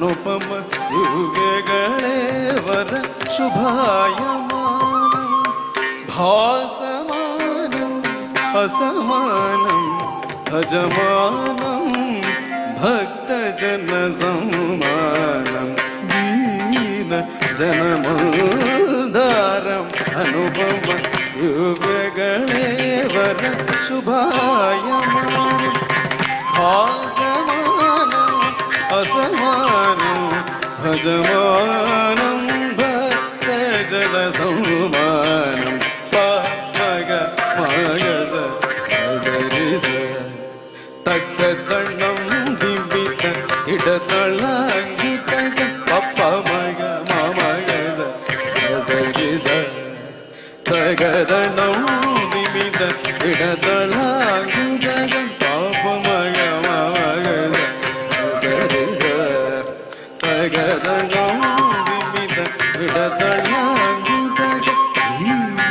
ಅನುಪಮ ದಿವ್ಯಗಳೇ ವರ ಶುಭಾಯಮಾನಂ ಭಾಸಮಾನಂ ಅಸಮಾನಂ ಭಜಮಾನಂ ಭಕ್ತಜನ ಸಮ್ಮಾನಂ ದೀನ ಜನಮೋದ್ಧಾರಂ ಅನುಪಮ ದಿವ್ಯಗಳೇ ವರ ಶುಭಾಯಮಾನಂ ಭಾಸಮಾನಂ ಅಸಮಾನಂ ಭಜಮಾನಂ ಭಕ್ತಜನ ಸಮ್ಮಾನಂ ಮಗ ಮಗಸ ಸರಿಸ ತಕ್ಕದಣ್ಣಂ ದಿವ್ಯಿತ ಇಡತಳಂಗಿತ ಪಪ್ಪ ಮಗ ಮಗಸ ಸರಿಸ ತಗದಣ್ಣಂ ದಿವ್ಯಿತ ಇಡತಳಂಗಿತ ಪಾಪ ಮಗ ಮಗಸ ಸರಿಸ ತಗದಣ್ಣಂ ದಿವ್ಯಿತ ಇಡತಳ